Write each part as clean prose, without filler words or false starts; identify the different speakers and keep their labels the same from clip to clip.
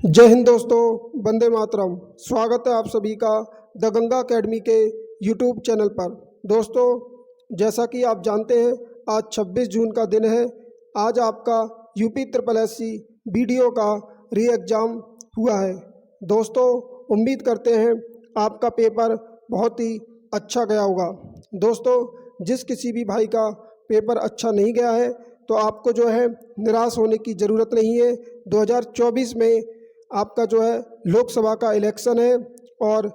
Speaker 1: जय हिंद दोस्तों, वंदे मातरम। स्वागत है आप सभी का द गंगा एकेडमी के यूट्यूब चैनल पर। दोस्तों, जैसा कि आप जानते हैं, आज 26 जून का दिन है। आज आपका यूपी ट्रिपल एससी बीडीओ का री एग्ज़ाम हुआ है। दोस्तों, उम्मीद करते हैं आपका पेपर बहुत ही अच्छा गया होगा। दोस्तों, जिस किसी भी भाई का पेपर अच्छा नहीं गया है तो आपको जो है निराश होने की ज़रूरत नहीं है। 2024 में आपका जो है लोकसभा का इलेक्शन है और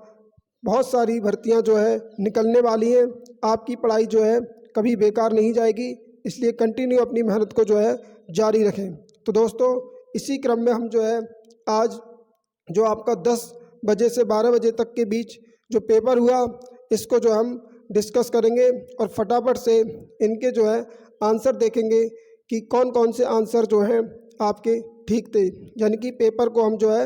Speaker 1: बहुत सारी भर्तियां जो है निकलने वाली हैं। आपकी पढ़ाई जो है कभी बेकार नहीं जाएगी, इसलिए कंटिन्यू अपनी मेहनत को जो है जारी रखें। तो दोस्तों, इसी क्रम में हम जो है आज जो आपका 10 बजे से 12 बजे तक के बीच जो पेपर हुआ, इसको जो हम डिस्कस करेंगे और फटाफट से इनके जो है आंसर देखेंगे कि कौन कौन से आंसर जो हैं आपके ठीक थे। यानी कि पेपर को हम जो है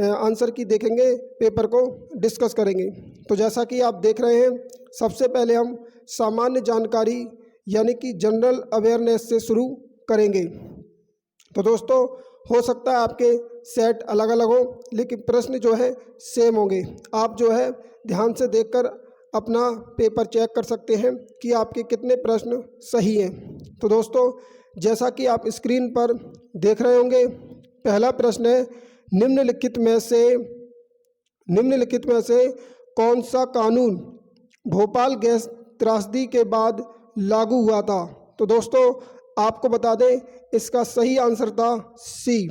Speaker 1: आंसर की देखेंगे, पेपर को डिस्कस करेंगे। तो जैसा कि आप देख रहे हैं, सबसे पहले हम सामान्य जानकारी यानी कि जनरल अवेयरनेस से शुरू करेंगे। तो दोस्तों, हो सकता है आपके सेट अलग अलग हो, लेकिन प्रश्न जो है सेम होंगे। आप जो है ध्यान से देखकर अपना पेपर चेक कर सकते हैं कि आपके कितने प्रश्न सही हैं। तो दोस्तों, जैसा कि आप स्क्रीन पर देख रहे होंगे, पहला प्रश्न है, निम्नलिखित में से कौन सा कानून भोपाल गैस त्रासदी के बाद लागू हुआ था। तो दोस्तों, आपको बता दें, इसका सही आंसर था सी,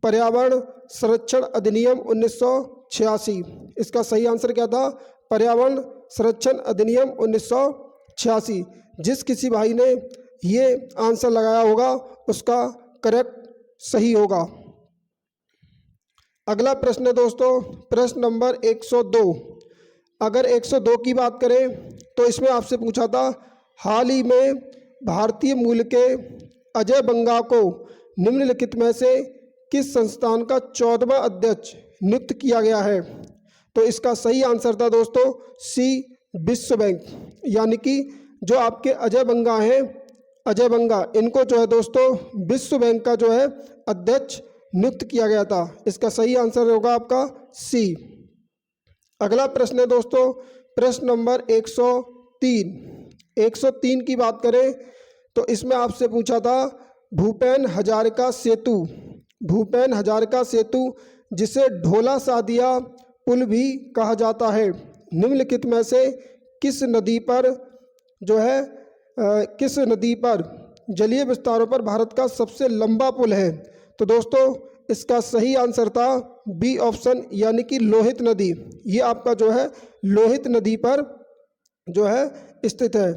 Speaker 1: पर्यावरण संरक्षण अधिनियम 1986। इसका सही आंसर क्या था? पर्यावरण संरक्षण अधिनियम 1986। जिस किसी भाई ने ये आंसर लगाया होगा उसका करेक्ट सही होगा। अगला प्रश्न है दोस्तों, प्रश्न नंबर 102। अगर 102 की बात करें तो इसमें आपसे पूछा था, हाल ही में भारतीय मूल के अजय बंगा को निम्नलिखित में से किस संस्थान का 14वां अध्यक्ष नियुक्त किया गया है। तो इसका सही आंसर था दोस्तों सी, विश्व बैंक। यानी कि जो आपके अजय बंगा हैं, अजय बंगा, इनको जो है दोस्तों विश्व बैंक का जो है अध्यक्ष नियुक्त किया गया था। इसका सही आंसर होगा आपका सी। अगला प्रश्न है दोस्तों, प्रश्न नंबर 103। 103 की बात करें तो इसमें आपसे पूछा था, भूपेन हजारिका सेतु जिसे ढोला सादिया पुल भी कहा जाता है, निम्नलिखित में से किस नदी पर जलीय विस्तारों पर भारत का सबसे लंबा पुल है। तो दोस्तों, इसका सही आंसर था बी ऑप्शन, यानी कि लोहित नदी। ये आपका जो है लोहित नदी पर जो है स्थित है।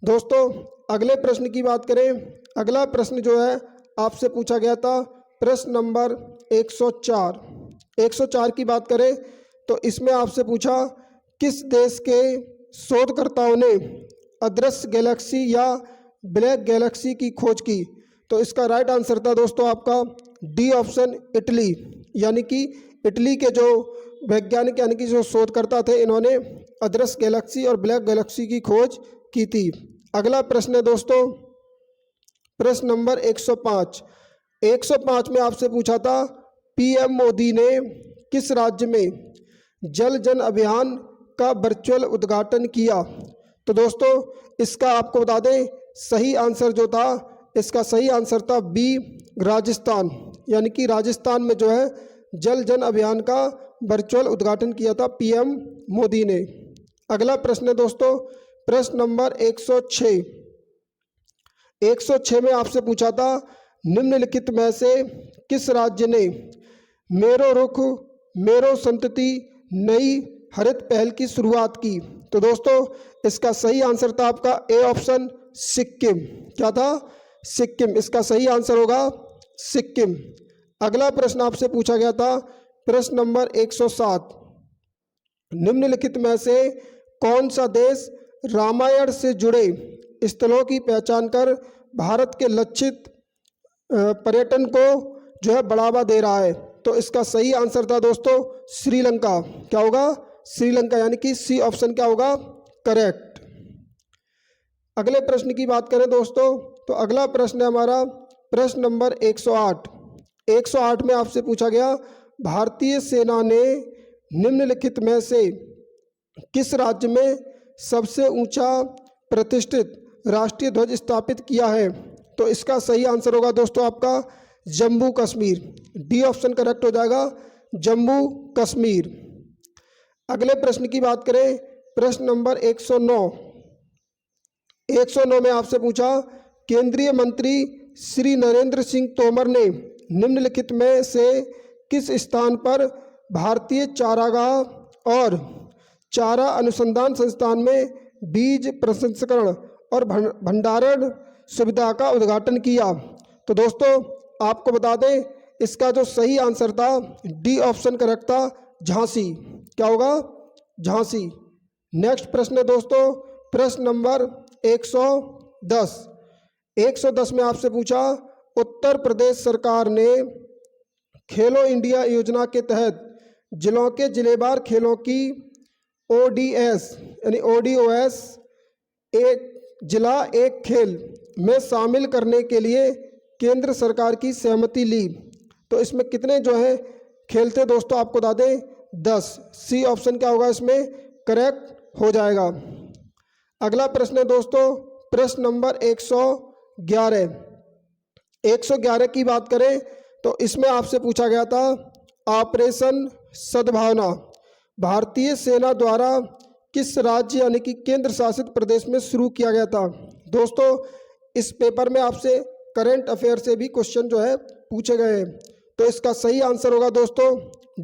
Speaker 1: दोस्तों, अगले प्रश्न की बात करें, अगला प्रश्न जो है आपसे पूछा गया था, प्रश्न नंबर 104। 104 की बात करें तो इसमें आपसे पूछा, किस देश के शोधकर्ताओं ने अदृश्य गैलेक्सी या ब्लैक गैलेक्सी की खोज की। तो इसका राइट आंसर था दोस्तों आपका डी ऑप्शन, इटली। यानी कि इटली के जो वैज्ञानिक यानी कि जो शोधकर्ता थे, इन्होंने अदृश्य गैलेक्सी और ब्लैक गैलेक्सी की खोज की थी। अगला प्रश्न है दोस्तों, प्रश्न नंबर 105। 105 में आपसे पूछा था, पीएम मोदी ने किस राज्य में जल जन अभियान का वर्चुअल उद्घाटन किया। तो दोस्तों, इसका आपको बता दें, सही आंसर जो था, इसका सही आंसर था बी, राजस्थान। यानी कि राजस्थान में जो है जल जन अभियान का वर्चुअल उद्घाटन किया था पीएम मोदी ने। अगला प्रश्न है दोस्तों, प्रश्न नंबर 106। 106 में आपसे पूछा था, निम्नलिखित में से किस राज्य ने मेरो रुख मेरो संतति नई हरित पहल की शुरुआत की। तो दोस्तों, इसका सही आंसर था आपका ए ऑप्शन, सिक्किम। क्या था? सिक्किम। इसका सही आंसर होगा सिक्किम। अगला प्रश्न आपसे पूछा गया था, प्रश्न नंबर 107। निम्नलिखित में से कौन सा देश रामायण से जुड़े स्थलों की पहचान कर भारत के लक्षित पर्यटन को जो है बढ़ावा दे रहा है। तो इसका सही आंसर था दोस्तों श्रीलंका। क्या होगा? श्रीलंका। यानी कि सी ऑप्शन क्या होगा? करेक्ट। अगले प्रश्न की बात करें दोस्तों, तो अगला प्रश्न है हमारा प्रश्न नंबर 108। 108 में आपसे पूछा गया, भारतीय सेना ने निम्नलिखित में से किस राज्य में सबसे ऊंचा प्रतिष्ठित राष्ट्रीय ध्वज स्थापित किया है? तो इसका सही आंसर होगा दोस्तों आपका Jammu Kashmir. D option correct हो जाएगा, जम्मू कश्मीर। अगले प्रश्न की बात करें, प्रश्न नंबर 109। 109 में आपसे पूछा, केंद्रीय मंत्री श्री नरेंद्र सिंह तोमर ने निम्नलिखित में से किस स्थान पर भारतीय चारागाह और चारा अनुसंधान संस्थान में बीज प्रसंस्करण और भंडारण सुविधा का उद्घाटन किया? तो दोस्तों आपको बता दें, इसका जो सही आंसर था डी ऑप्शन करेक्ट था, झांसी। क्या होगा? झांसी। नेक्स्ट प्रश्न है दोस्तों, प्रश्न नंबर 110। 110 में आपसे पूछा, उत्तर प्रदेश सरकार ने खेलो इंडिया योजना के तहत जिलों के जिलेवार खेलों की ओडीएस यानी ओडीओएस एक जिला एक खेल में शामिल करने के लिए केंद्र सरकार की सहमति ली। तो इसमें कितने जो है खेल थे दोस्तों आपको बता दें, 10। सी ऑप्शन क्या होगा इसमें करेक्ट हो जाएगा। अगला प्रश्न है दोस्तों, प्रश्न नंबर 111। 111 की बात करें तो इसमें आपसे पूछा गया था, ऑपरेशन सद्भावना भारतीय सेना द्वारा किस राज्य यानी कि केंद्र शासित प्रदेश में शुरू किया गया था? दोस्तों इस पेपर में आपसे करंट अफेयर से भी क्वेश्चन जो है पूछे गए हैं। तो इसका सही आंसर होगा दोस्तों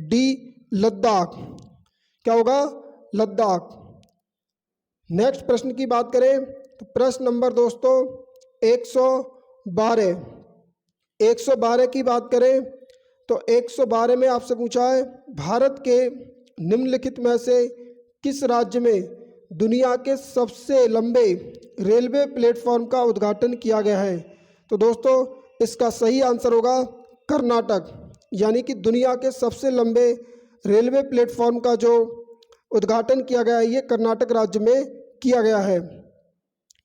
Speaker 1: डी लद्दाख। क्या होगा? लद्दाख। नेक्स्ट प्रश्न की बात करें तो प्रश्न नंबर दोस्तों 112। 112 की बात करें तो 112 में आपसे पूछा है, भारत के निम्नलिखित में से किस राज्य में दुनिया के सबसे लंबे रेलवे प्लेटफॉर्म का उद्घाटन किया गया है? तो दोस्तों इसका सही आंसर होगा कर्नाटक, यानी कि दुनिया के सबसे लंबे रेलवे प्लेटफॉर्म का जो उद्घाटन किया गया है ये कर्नाटक राज्य में किया गया है।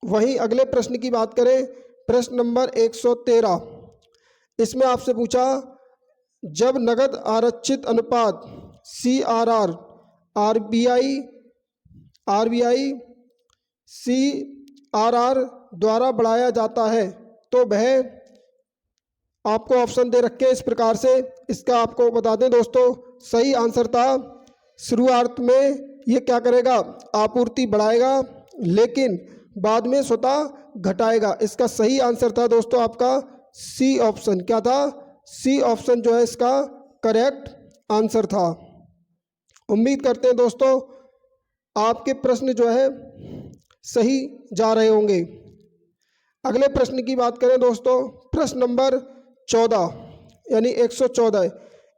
Speaker 1: वहीं अगले प्रश्न की बात करें, प्रश्न नंबर 113। इसमें आपसे पूछा, जब नगद आरक्षित अनुपात CRR RBI CRR द्वारा बढ़ाया जाता है तो वह आपको ऑप्शन दे रखे इस प्रकार से। इसका आपको बता दें दोस्तों सही आंसर था, शुरुआत में ये क्या करेगा, आपूर्ति बढ़ाएगा लेकिन बाद में स्वतः घटाएगा। इसका सही आंसर था दोस्तों आपका सी ऑप्शन। क्या था? सी ऑप्शन जो है इसका करेक्ट आंसर था। उम्मीद करते हैं दोस्तों आपके प्रश्न जो है सही जा रहे होंगे। अगले प्रश्न की बात करें दोस्तों, प्रश्न नंबर 14 यानी 114।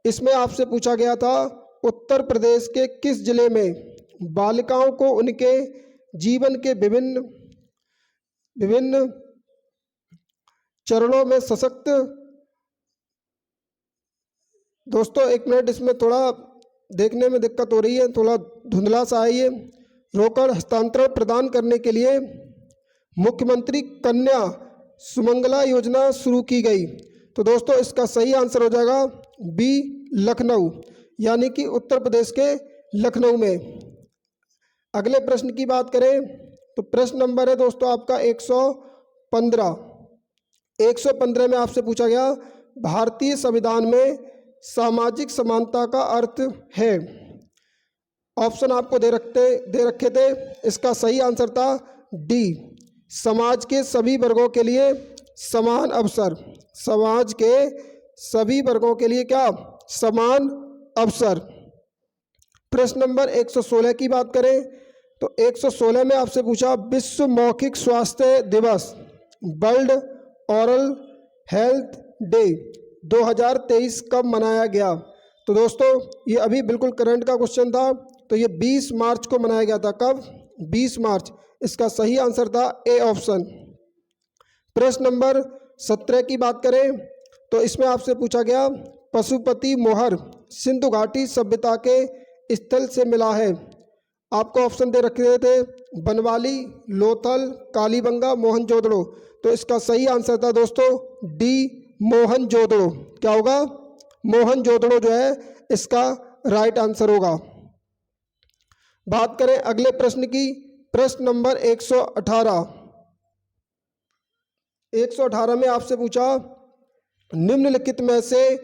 Speaker 1: इसमें आपसे पूछा गया था, उत्तर प्रदेश के किस जिले में बालिकाओं को उनके जीवन के विभिन्न चरणों में सशक्त। दोस्तों एक मिनट, इसमें थोड़ा देखने में दिक्कत हो रही है, थोड़ा धुंधला सा है ये। रोकड़ हस्तांतरण प्रदान करने के लिए मुख्यमंत्री कन्या सुमंगला योजना शुरू की गई। तो दोस्तों इसका सही आंसर हो जाएगा बी लखनऊ, यानी कि उत्तर प्रदेश के लखनऊ में। अगले प्रश्न की बात करें तो प्रश्न नंबर है दोस्तों आपका 115। 115 में आपसे पूछा गया, भारतीय संविधान में सामाजिक समानता का अर्थ है। ऑप्शन आपको दे रखे थे, इसका सही आंसर था डी, समाज के सभी वर्गों के लिए समान अवसर। समाज के सभी वर्गों के लिए क्या? समान अवसर। प्रश्न नंबर 116 की बात करें तो 116 में आपसे पूछा, विश्व मौखिक स्वास्थ्य दिवस वर्ल्ड ओरल हेल्थ डे 2023 कब मनाया गया? तो दोस्तों ये अभी बिल्कुल करंट का क्वेश्चन था। तो ये 20 मार्च को मनाया गया था। कब? 20 मार्च। इसका सही आंसर था ए ऑप्शन। प्रश्न नंबर 17 की बात करें तो इसमें आपसे पूछा गया, पशुपति मोहर सिंधु घाटी सभ्यता के स्थल से मिला है। आपको ऑप्शन दे रखे थे, बनवाली, लोथल, कालीबंगा, मोहनजोदड़ो। तो इसका सही आंसर था दोस्तों डी मोहनजोदड़ो। क्या होगा? मोहनजोदड़ो जो है इसका राइट आंसर होगा। बात करें अगले प्रश्न की, प्रश्न नंबर 118। 118 में आपसे पूछा, निम्नलिखित में से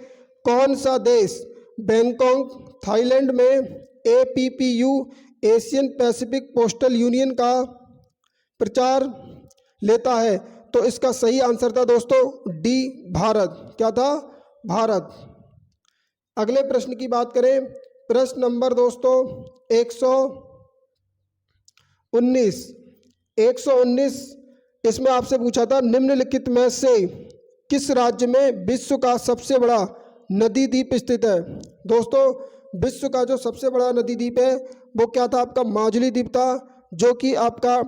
Speaker 1: कौन सा देश बैंकॉक थाईलैंड में APPU Asian Pacific postal union का प्रचार लेता है? तो इसका सही आंसर था दोस्तों डी, भारत। क्या था? भारत। अगले प्रश्न की बात करें, प्रश्न नंबर दोस्तों 119। 119 इसमें आपसे पूछा था, निम्नलिखित में से किस राज्य में विश्व का सबसे बड़ा नदी द्वीप स्थित है? दोस्तों विश्व का जो सबसे बड़ा नदी द्वीप है वो क्या था? आपका माजुली द्वीप था, जो कि आपका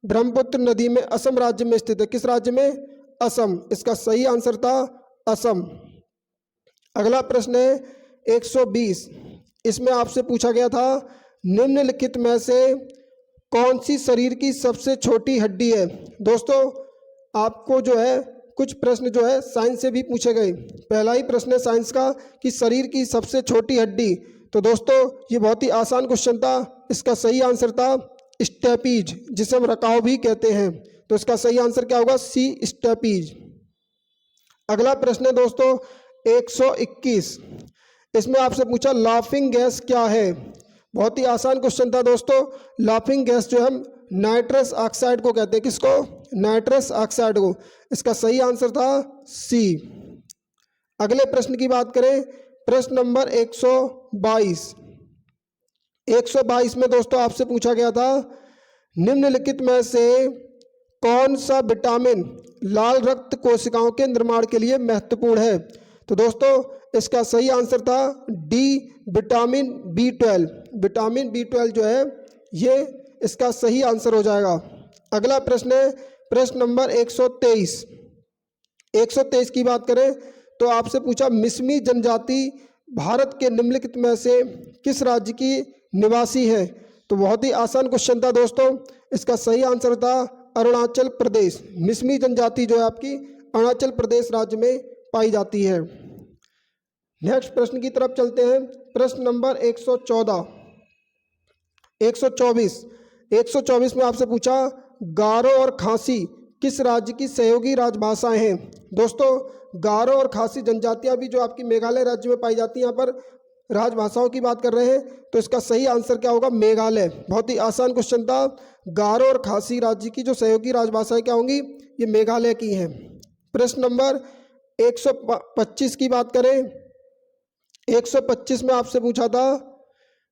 Speaker 1: ब्रह्मपुत्र नदी में असम राज्य में स्थित है। किस राज्य में? असम। इसका सही आंसर था असम। अगला प्रश्न है 120। इसमें आपसे पूछा गया था, निम्नलिखित में से कौन सी शरीर की सबसे छोटी हड्डी है? दोस्तों आपको जो है कुछ प्रश्न जो है साइंस से भी पूछे गए। पहला ही प्रश्न है साइंस का कि शरीर की सबसे छोटी हड्डी। तो दोस्तों ये बहुत ही आसान क्वेश्चन था। इसका सही आंसर था स्टेपीज, जिसे हम रकाव भी कहते हैं। तो इसका सही आंसर क्या होगा? सी, स्टेपीज। अगला प्रश्न है दोस्तों 121। इसमें आपसे पूछा, लाफिंग गैस क्या है? बहुत ही आसान क्वेश्चन था दोस्तों। लाफिंग गैस जो हम नाइट्रस ऑक्साइड को कहते हैं। किसको? नाइट्रस ऑक्साइड को। इसका सही आंसर था सी। अगले प्रश्न की बात करें, प्रश्न नंबर 122। 122 में दोस्तों आपसे पूछा गया था, निम्नलिखित में से कौन सा विटामिन लाल रक्त कोशिकाओं के निर्माण के लिए महत्वपूर्ण है? तो दोस्तों इसका सही आंसर था D, vitamin B12। Vitamin B12 जो है ये इसका सही आंसर हो जाएगा। अगला प्रश्न है प्रश्न नंबर 123। 123 की बात करें तो आपसे पूछा, मिसमी जनजाति भारत के निम्नलिखित में से किस राज्य की निवासी है? तो बहुत ही आसान क्वेश्चन था दोस्तों। इसका सही आंसर था अरुणाचल प्रदेश। मिसमी जनजाति जो है आपकी अरुणाचल प्रदेश राज्य में पाई जाती है। नेक्स्ट प्रश्न की तरफ चलते हैं। प्रश्न नंबर 114। 124 में आपसे पूछा, गारो और खासी किस राज्य की सहयोगी राजभाषाएं हैं? दोस्तों गारो और खासी जनजातियां भी जो आपकी मेघालय राज्य में पाई जाती हैं, यहाँ पर राजभाषाओं की बात कर रहे हैं। तो इसका सही आंसर क्या होगा? मेघालय। बहुत ही आसान क्वेश्चन था। गारो और खासी राज्य की जो सहयोगी राजभाषाएं क्या होंगी? ये मेघालय की हैं। प्रश्न नंबर 125 की बात करें। 125 में आपसे पूछा था,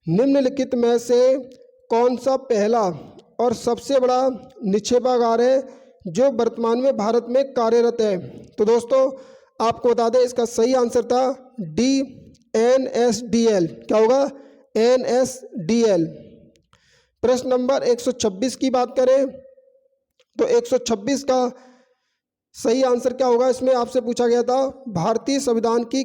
Speaker 1: निम्नलिखित में से कौन सा पहला और सबसे बड़ा निक्षेपागार है जो वर्तमान में भारत में कार्यरत है? तो दोस्तों आपको बता दें इसका सही आंसर था डी, NSDL। क्या होगा? NSDL। प्रश्न नंबर 126 की बात करें तो 126 का सही आंसर क्या होगा? इसमें आपसे पूछा गया था, भारतीय संविधान की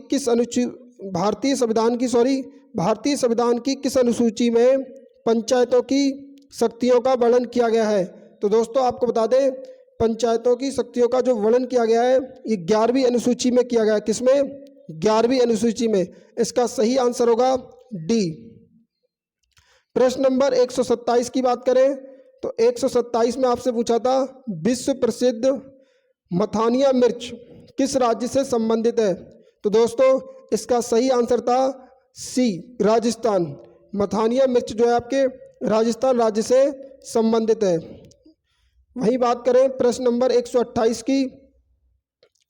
Speaker 1: किस अनुसूची में पंचायतों की शक्तियों का वर्णन किया गया है? तो दोस्तों आपको बता दें पंचायतों की शक्तियों का जो वर्णन किया गया है ये 11वीं अनुसूची में किया गया है। किसमें? 11वीं अनुसूची में। इसका सही आंसर होगा डी। प्रश्न नंबर 127 की बात करें तो 127 में आपसे पूछा था, विश्व प्रसिद्ध मथानिया मिर्च किस राज्य से संबंधित है? तो दोस्तों इसका सही आंसर था सी, राजस्थान। मथानिया मिर्च जो है आपके राजस्थान राज्य से संबंधित है। वहीं बात करें प्रश्न नंबर 128 की।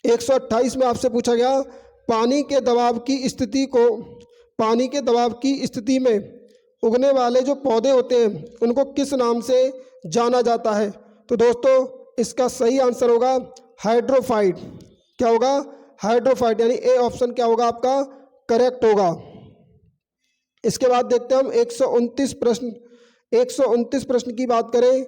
Speaker 1: 128 में आपसे पूछा गया, पानी के दबाव की स्थिति में उगने वाले जो पौधे होते हैं उनको किस नाम से जाना जाता है? तो दोस्तों इसका सही आंसर होगा हाइड्रोफाइट। क्या होगा? हाइड्रोफाइट, यानी ए ऑप्शन क्या होगा आपका? करेक्ट होगा। इसके बाद देखते हैं हम 129 प्रश्न की बात करें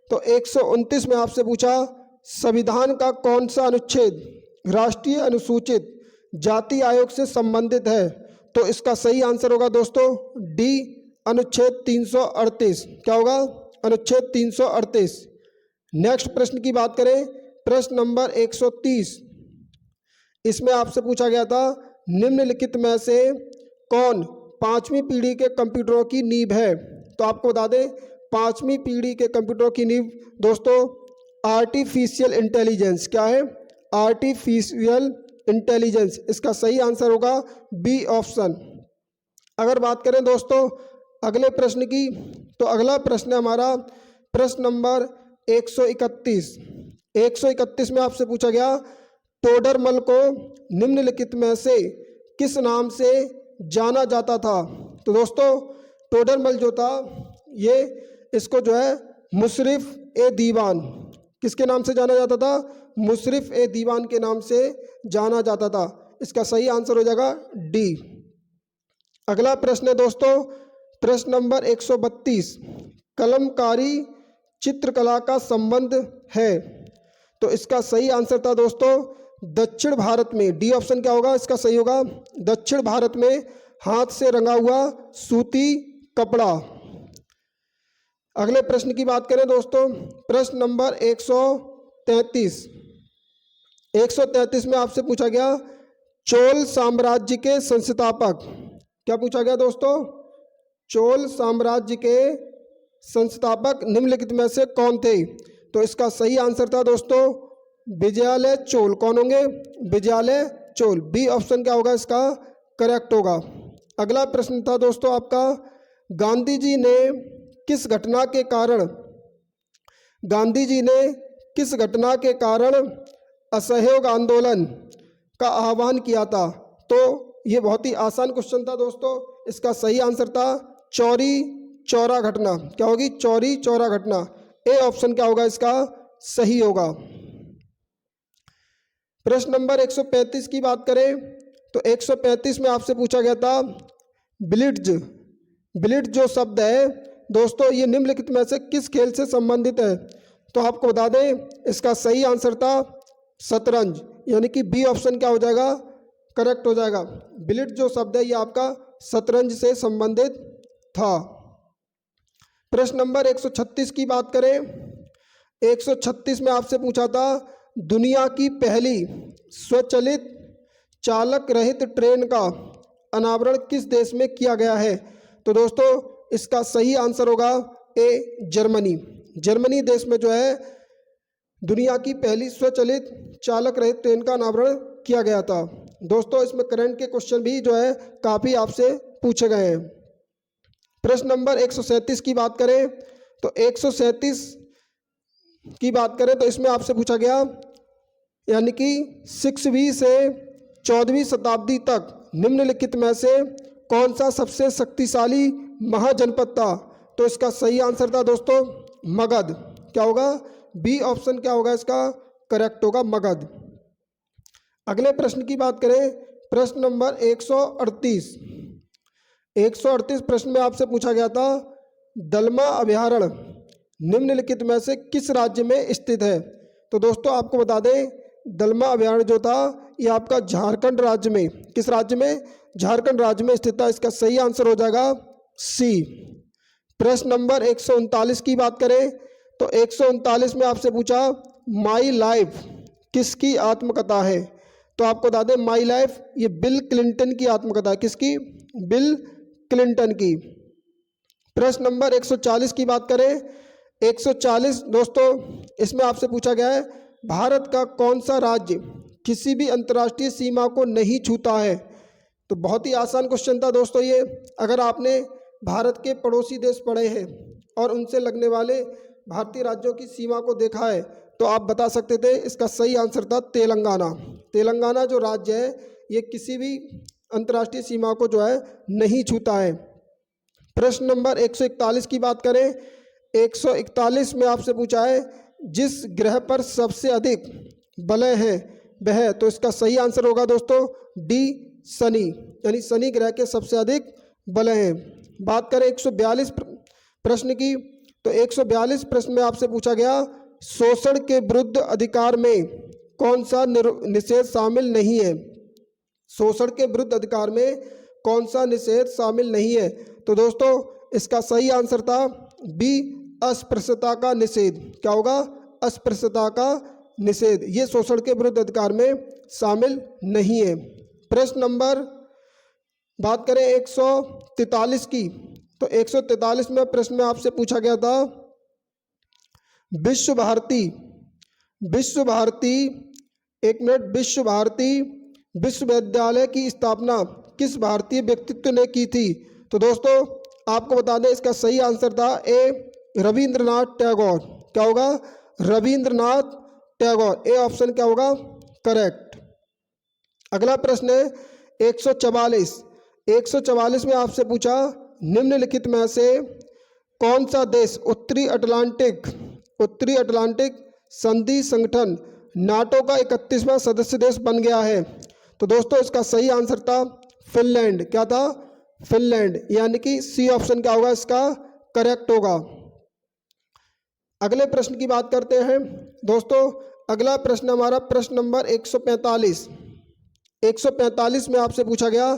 Speaker 1: तो 129 में आपसे पूछा, संविधान का कौन सा अनुच्छेद राष्ट्रीय अनुसूचित जाति आयोग से संबंधित है? तो इसका सही आंसर होगा दोस्तों डी, अनुच्छेद 338। क्या होगा? अनुच्छेद 338। नेक्स्ट प्रश्न की बात करें, प्रश्न नंबर 130। इसमें आपसे पूछा गया था, निम्नलिखित में से कौन पांचवी पीढ़ी के कंप्यूटरों की नींव है? तो आपको बता दें पांचवी पीढ़ी के कंप्यूटरों की नींव दोस्तों आर्टिफिशियल इंटेलिजेंस। क्या है? Artificial intelligence. इसका सही आंसर होगा बी ऑप्शन। अगर बात करें दोस्तों अगले प्रश्न की, तो अगला प्रश्न है हमारा प्रश्न नंबर 131। 131 में आपसे पूछा गया टोडरमल को निम्नलिखित में से किस नाम से जाना जाता था? तो दोस्तों टोडरमल जो था ये इसको जो है मुशर्रफ ए दीवान, किसके नाम से जाना जाता था? मुशर्रफ ए दीवान के नाम से जाना जाता था। इसका सही आंसर हो जाएगा डी। अगला प्रश्न है दोस्तों प्रश्न नंबर 132। कलमकारी चित्रकला का संबंध है? तो इसका सही आंसर था दोस्तों दक्षिण भारत में। डी ऑप्शन क्या होगा? इसका सही होगा दक्षिण भारत में हाथ से रंगा हुआ सूती कपड़ा। अगले प्रश्न की बात करें दोस्तों प्रश्न नंबर 133। 133 में आपसे पूछा गया चोल साम्राज्य के संस्थापक। क्या पूछा गया दोस्तों? चोल साम्राज्य के संस्थापक निम्नलिखित में से कौन थे? तो इसका सही आंसर था दोस्तों विजयालय चोल। कौन होंगे? विजयालय चोल। बी ऑप्शन क्या होगा इसका करेक्ट होगा। अगला प्रश्न था दोस्तों आपका गांधी जी ने किस घटना के कारण असहयोग आंदोलन का आह्वान किया था? तो ये बहुत ही आसान क्वेश्चन था दोस्तों। इसका सही आंसर था चौरी चौरा घटना। क्या होगी? चौरी चौरा घटना। ए ऑप्शन क्या होगा इसका सही होगा। प्रश्न नंबर 135 की बात करें तो 135 में आपसे पूछा गया था ब्लिट्ज। ब्लिट्ज जो शब्द है दोस्तों ये निम्नलिखित में से किस खेल से संबंधित है? तो आपको बता दें इसका सही आंसर था शतरंज, यानी कि बी ऑप्शन क्या हो जाएगा करेक्ट हो जाएगा। ब्लिट्ज जो शब्द है ये आपका शतरंज से संबंधित था। प्रश्न नंबर 136 की बात करें 136 में आपसे पूछा था दुनिया की पहली स्वचालित चालक रहित ट्रेन का अनावरण किस देश में किया गया है? तो दोस्तों इसका सही आंसर होगा ए जर्मनी। जर्मनी देश में जो है दुनिया की पहली स्वचालित चालक रहित ट्रेन का अनावरण किया गया था। दोस्तों इसमें करंट के क्वेश्चन भी जो है काफ़ी आपसे पूछे गए हैं। प्रश्न नंबर 137 की बात करें तो 137 की बात करें तो इसमें आपसे पूछा गया यानी कि 6वीं से 14वीं शताब्दी तक निम्नलिखित में से कौन सा सबसे शक्तिशाली महाजनपद था? तो इसका सही आंसर था दोस्तों मगध। क्या होगा? बी ऑप्शन क्या होगा इसका करेक्ट होगा मगध। अगले प्रश्न की बात करें प्रश्न नंबर 138। 138 प्रश्न में आपसे पूछा गया था दलमा अभयारण्य निम्नलिखित में से किस राज्य में स्थित है? तो दोस्तों आपको बता दें दलमा अभयारण्य जो था ये आपका झारखंड राज्य में, किस राज्य में? झारखंड राज्य में स्थित था। इसका सही आंसर हो जाएगा सी। प्रश्न नंबर 139 की बात करें तो 139 में आपसे पूछा माई लाइफ किसकी आत्मकथा है? तो आपको बता दें माई लाइफ ये बिल क्लिंटन की आत्मकथा है। किसकी? बिल क्लिंटन की। प्रश्न नंबर 140 की बात करें 140 दोस्तों इसमें आपसे पूछा गया है भारत का कौन सा राज्य किसी भी अंतर्राष्ट्रीय सीमा को नहीं छूता है? तो बहुत ही आसान क्वेश्चन था दोस्तों ये। अगर आपने भारत के पड़ोसी देश पढ़े हैं और उनसे लगने वाले भारतीय राज्यों की सीमा को देखा है तो आप बता सकते थे। इसका सही आंसर था तेलंगाना। तेलंगाना जो राज्य है ये किसी भी अंतर्राष्ट्रीय सीमा को जो है नहीं छूता है। प्रश्न नंबर 141 की बात करें 141 में आपसे पूछा है जिस ग्रह पर सबसे अधिक बलय हैं वह, तो इसका सही आंसर होगा दोस्तों डी शनि, यानी शनि ग्रह के सबसे अधिक बलय हैं। बात करें 142 प्रश्न की तो 142 प्रश्न में आपसे पूछा गया शोषण के विरुद्ध अधिकार में कौन सा निषेध शामिल नहीं है? शोषण के विरुद्ध अधिकार में कौन सा निषेध शामिल नहीं है? तो दोस्तों इसका सही आंसर था बी अस्पृश्यता का निषेध। क्या होगा? अस्पृश्यता का निषेध। ये शोषण के विरुद्ध अधिकार में शामिल नहीं है। प्रश्न नंबर बात करें 143 की, तो 143 में प्रश्न में आपसे पूछा गया था विश्व भारती विश्व भारती विश्वविद्यालय की स्थापना किस भारतीय व्यक्तित्व ने की थी। तो दोस्तों आपको बता दें इसका सही आंसर था ए रविंद्रनाथ टैगोर। क्या होगा? रविंद्रनाथ टैगोर। ए ऑप्शन क्या होगा? करेक्ट। अगला प्रश्न है 144 में आपसे पूछा निम्नलिखित में से कौन सा देश उत्तरी अटलांटिक संधि संगठन नाटो का 31वां सदस्य देश बन गया है। तो दोस्तों इसका सही आंसर था फिनलैंड। क्या था? फिनलैंड, यानी कि सी ऑप्शन क्या होगा इसका करेक्ट होगा। अगले प्रश्न की बात करते हैं दोस्तों। अगला प्रश्न हमारा प्रश्न नंबर 145 में आपसे पूछा गया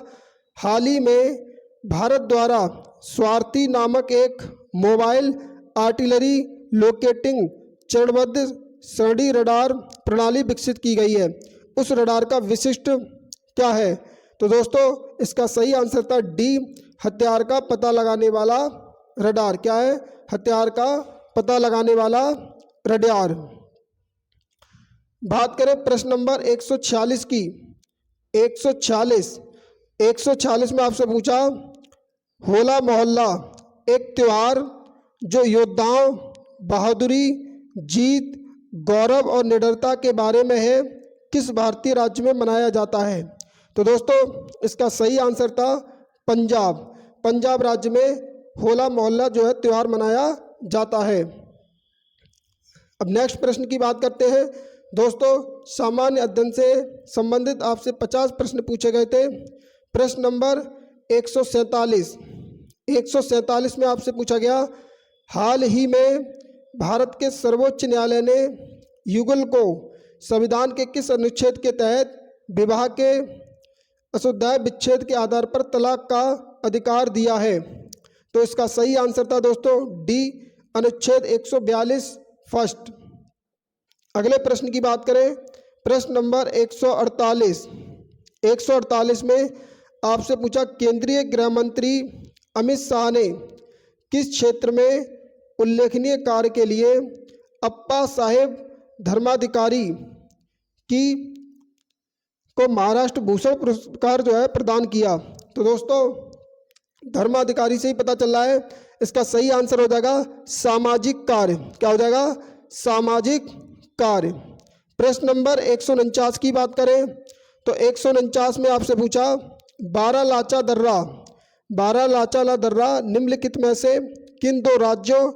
Speaker 1: हाल ही में भारत द्वारा स्वार्थी नामक एक मोबाइल आर्टिलरी लोकेटिंग चरणबद्ध सरणी रडार प्रणाली विकसित की गई है। उस रडार का विशिष्ट क्या है? तो दोस्तों इसका सही आंसर था डी हथियार का पता लगाने वाला रडार। क्या है? हथियार का पता लगाने वाला रडार। बात करें प्रश्न नंबर 146 की। 146 में आपसे पूछा होला मोहल्ला एक त्योहार जो योद्धाओं, बहादुरी, जीत, गौरव और निडरता के बारे में है किस भारतीय राज्य में मनाया जाता है। तो दोस्तों इसका सही आंसर था पंजाब राज्य में होला मोहल्ला जो है त्यौहार मनाया जाता है। अब नेक्स्ट प्रश्न की बात करते हैं दोस्तों। सामान्य अध्ययन से संबंधित आपसे 50 प्रश्न पूछे गए थे। प्रश्न नंबर 147 में आपसे पूछा गया हाल ही में भारत के सर्वोच्च न्यायालय ने युगल को संविधान के किस अनुच्छेद के तहत विवाह के अशुद्धाय विच्छेद के आधार पर तलाक का अधिकार दिया है। तो इसका सही आंसर था दोस्तों डी अनुच्छेद 142 फर्स्ट। अगले प्रश्न की बात करें प्रश्न नंबर 148 में आपसे पूछा केंद्रीय गृह मंत्री अमित शाह ने किस क्षेत्र में उल्लेखनीय कार्य के लिए अप्पा साहेब धर्माधिकारी को महाराष्ट्र भूषण पुरस्कार जो है प्रदान किया। तो दोस्तों धर्माधिकारी से ही पता चल रहा है, इसका सही आंसर हो जाएगा सामाजिक कार्य। क्या हो जाएगा? सामाजिक कार्य। प्रश्न नंबर 149 की बात करें तो 149 में आपसे पूछा बारालाचा दर्रा निम्नलिखित में से किन दो राज्यों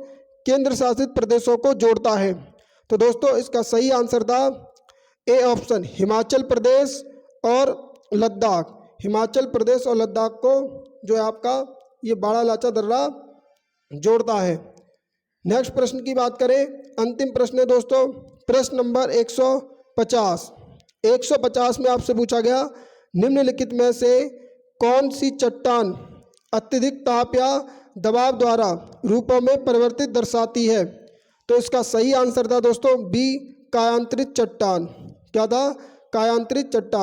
Speaker 1: केंद्र शासित प्रदेशों को जोड़ता है। तो दोस्तों इसका सही आंसर था ए ऑप्शन हिमाचल प्रदेश और लद्दाख। हिमाचल प्रदेश और लद्दाख को जो है आपका ये बारालाचा दर्रा जोड़ता है। नेक्स्ट प्रश्न की बात करें, अंतिम प्रश्न है दोस्तों प्रश्न नंबर 150 में आपसे पूछा गया निम्नलिखित में से कौन सी चट्टान अत्यधिक ताप या दबाव द्वारा रूपों में परिवर्तित दर्शाती है। तो इसका सही आंसर था दोस्तों बी कायांतरित चट्टान। क्या था? कायांतरित चट्टान।